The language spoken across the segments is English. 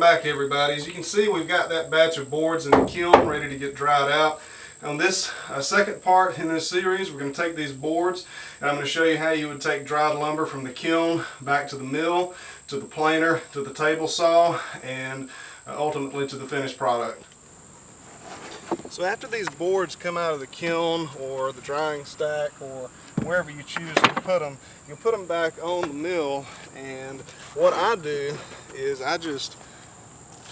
Welcome back, everybody. As you can see, we've got that batch of boards in the kiln ready to get dried out. On this second part in this series, we're going to take these boards and I'm going to show you how you would take dried lumber from the kiln back to the mill, to the planer, to the table saw, and ultimately to the finished product. So after these boards come out of the kiln or the drying stack or wherever you choose to put them, you put them back on the mill, and what I do is I just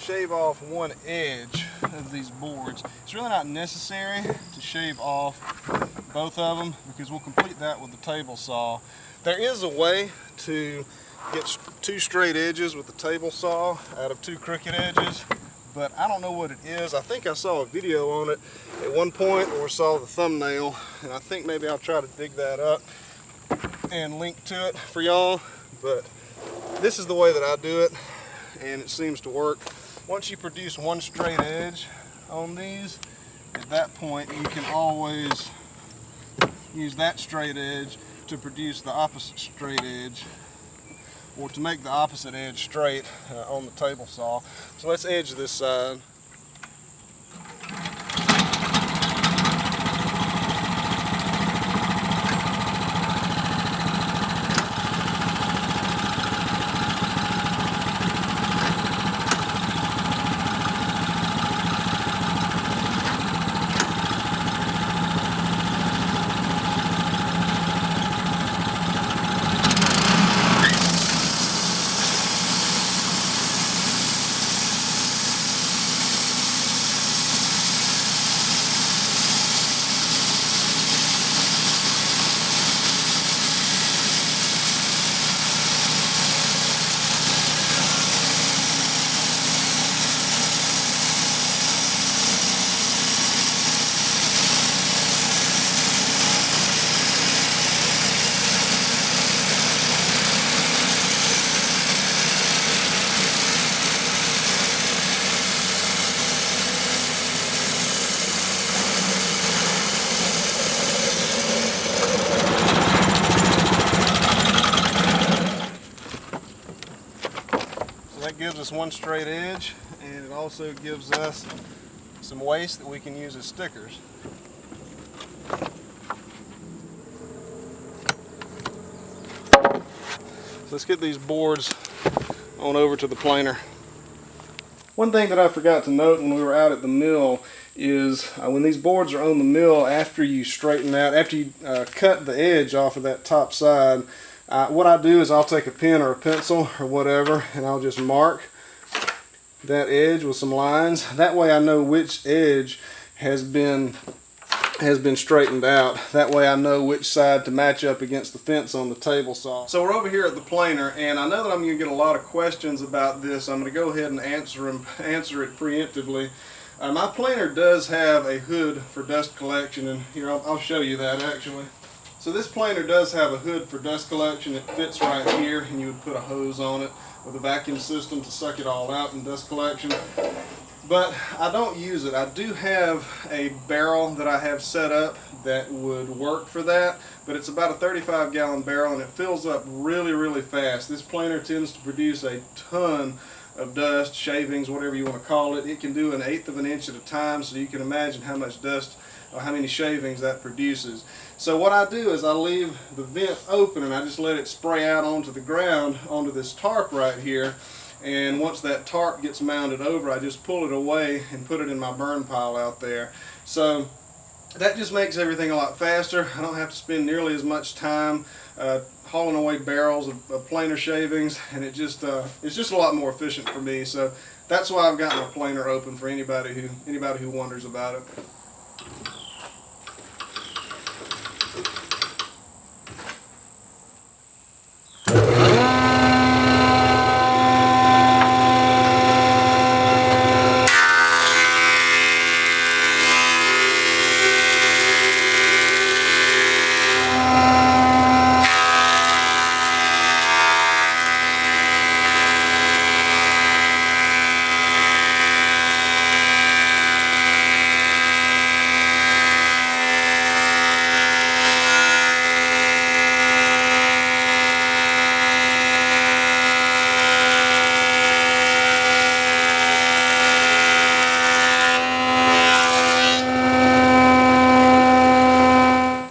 shave off one edge of these boards. It's really not necessary to shave off both of them because we'll complete that with the table saw. There is a way to get two straight edges with the table saw out of two crooked edges, but I don't know what it is. I think I saw a video on it at one point or saw the thumbnail, and I think maybe I'll try to dig that up and link to it for y'all, but this is the way that I do it and it seems to work. Once you produce one straight edge on these, at that point you can always use that straight edge to produce the opposite straight edge, or to make the opposite edge straight on the table saw. So let's edge this side. That gives us one straight edge, and it also gives us some waste that we can use as stickers. So let's get these boards on over to the planer. One thing that I forgot to note when we were out at the mill is when these boards are on the mill, after you straighten out, after you cut the edge off of that top side, what I do is I'll take a pen or a pencil or whatever and I'll just mark that edge with some lines. That way I know which edge has been straightened out. That way I know which side to match up against the fence on the table saw. So we're over here at the planer, and I know that I'm going to get a lot of questions about this. I'm going to go ahead and answer it preemptively. My planer does have a hood for dust collection, and here I'll show you that actually. So this planer does have a hood for dust collection. It fits right here, and you would put a hose on it with a vacuum system to suck it all out in dust collection. But I don't use it. I do have a barrel that I have set up that would work for that, but it's about a 35-gallon barrel and it fills up really, really fast. This planer tends to produce a ton of dust, shavings, whatever you want to call it. It can do 1/8 of an inch at a time, so you can imagine how much dust or how many shavings that produces. So what I do is I leave the vent open and I just let it spray out onto the ground, onto this tarp right here. And once that tarp gets mounted over, I just pull it away and put it in my burn pile out there. So that just makes everything a lot faster. I don't have to spend nearly as much time hauling away barrels of planer shavings, and it's just a lot more efficient for me. So that's why I've got my planer open for anybody who wonders about it.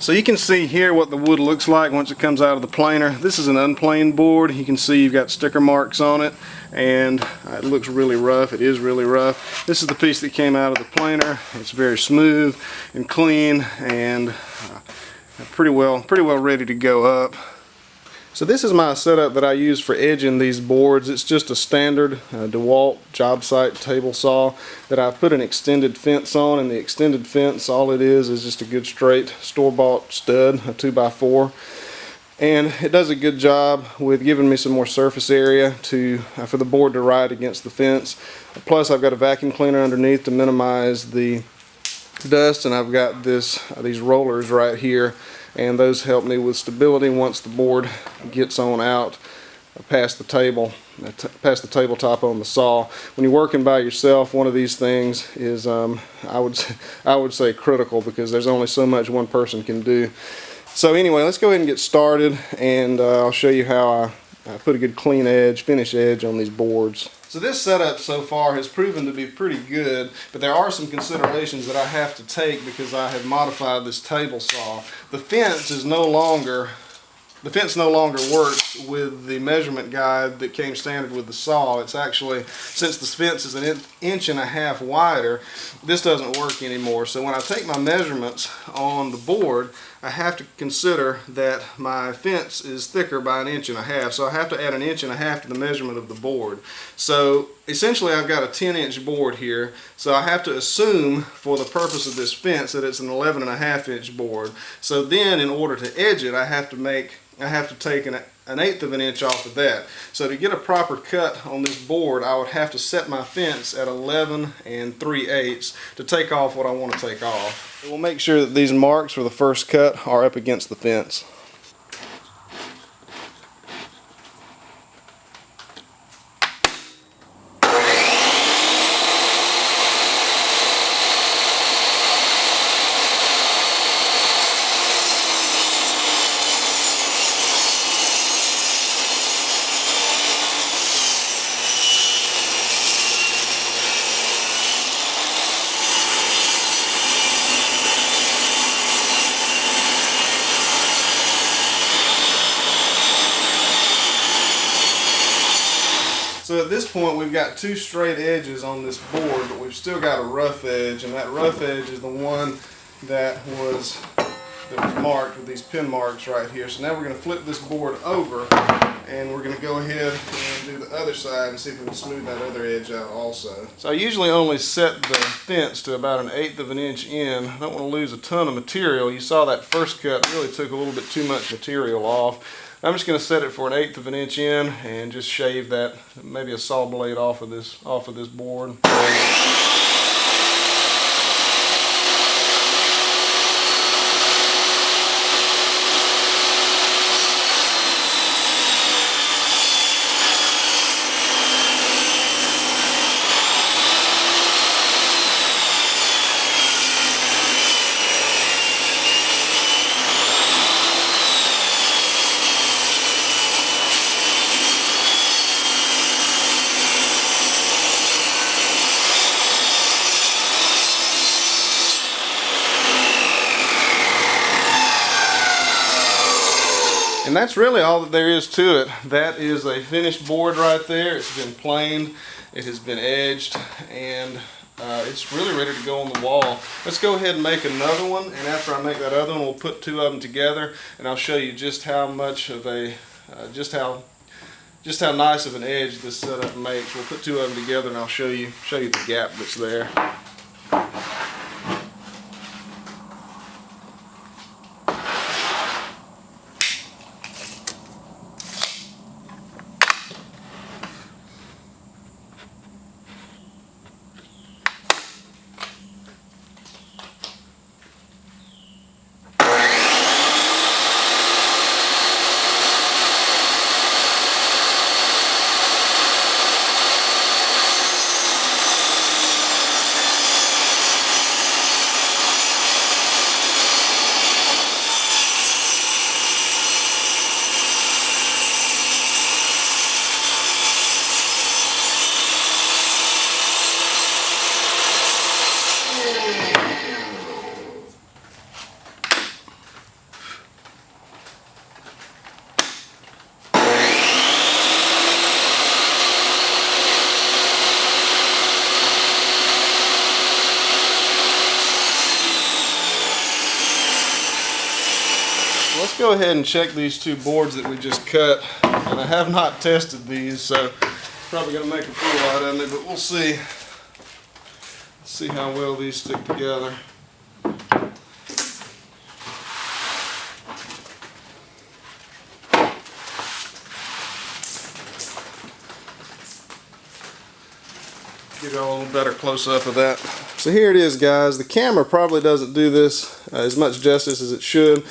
So you can see here what the wood looks like once it comes out of the planer. This is an unplaned board. You can see you've got sticker marks on it, and it looks really rough. It is really rough. This is the piece that came out of the planer. It's very smooth and clean, and pretty well ready to go up. So this is my setup that I use for edging these boards. It's just a standard DeWalt job site table saw that I put an extended fence on, and the extended fence, all it is just a good straight store-bought stud, a 2x4. And it does a good job with giving me some more surface area for the board to ride against the fence. Plus I've got a vacuum cleaner underneath to minimize the dust, and I've got these rollers right here, and those help me with stability once the board gets on out past the tabletop on the saw. When you're working by yourself, one of these things is I would say critical, because there's only so much one person can do. So anyway, let's go ahead and get started, and I'll show you how I put a good clean edge, finish edge on these boards. So this setup so far has proven to be pretty good, but there are some considerations that I have to take because I have modified this table saw. The fence no longer works with the measurement guide that came standard with the saw. It's actually, since the fence is an inch and a half wider, this doesn't work anymore. So when I take my measurements on the board, I have to consider that my fence is thicker by an inch and a half. So I have to add an inch and a half to the measurement of the board. So essentially I've got a 10-inch board here. So I have to assume, for the purpose of this fence, that it's an 11.5-inch board. So then, in order to edge it, I have to take an 1/8 of an inch off of that. So to get a proper cut on this board, I would have to set my fence at 11 3/8 to take off what I want to take off. We'll make sure that these marks for the first cut are up against the fence. So at this point we've got two straight edges on this board, but we've still got a rough edge, and that rough edge is the one that was marked with these pin marks right here. So now we're going to flip this board over, and we're going to go ahead and do the other side and see if we can smooth that other edge out also. So I usually only set the fence to about an 1/8 of an inch in. I don't want to lose a ton of material. You saw that first cut really took a little bit too much material off. I'm just going to set it for an 1/8 of an inch in and just shave that, maybe a saw blade off of this board. And that's really all that there is to it. That is a finished board right there. It's been planed, it has been edged, and it's really ready to go on the wall. Let's go ahead and make another one, and after I make that other one, we'll put two of them together, and I'll show you just how much of a, just how nice of an edge this setup makes. We'll put two of them together, and I'll show you the gap that's there. Let's go ahead and check these two boards that we just cut. And I have not tested these, so probably going to make a fool out of me, but we'll see. See how well these stick together. Give you all a little better close-up of that. So here it is, guys. The camera probably doesn't do this as much justice as it should.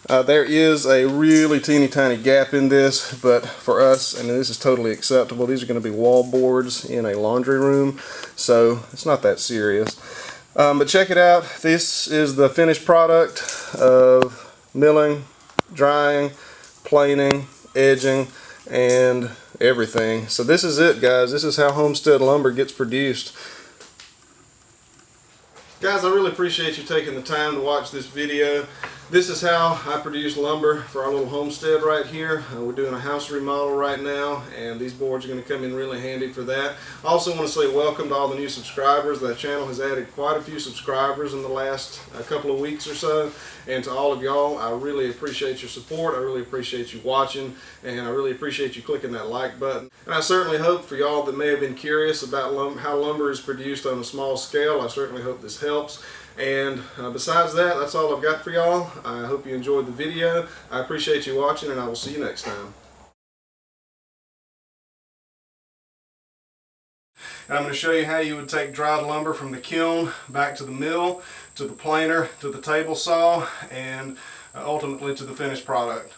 There is a really teeny tiny gap in this, but for us, I mean, this is totally acceptable. These are going to be wall boards in a laundry room, so it's not that serious. But check it out. This is the finished product of milling, drying, planing, edging, and everything. So this is it, guys. This is how Homestead lumber gets produced. Guys, I really appreciate you taking the time to watch this video. This is how I produce lumber for our little homestead right here. We're doing a house remodel right now, and these boards are going to come in really handy for that. I also want to say welcome to all the new subscribers. The channel has added quite a few subscribers in the last couple of weeks or so, and to all of y'all, I really appreciate your support. I really appreciate you watching, and I really appreciate you clicking that like button. And I certainly hope for y'all that may have been curious about how lumber is produced on a small scale, I certainly hope this helps. And besides that, that's all I've got for y'all. I hope you enjoyed the video. I appreciate you watching, and I will see you next time. And I'm going to show you how you would take dried lumber from the kiln back to the mill, to the planer, to the table saw, and ultimately to the finished product.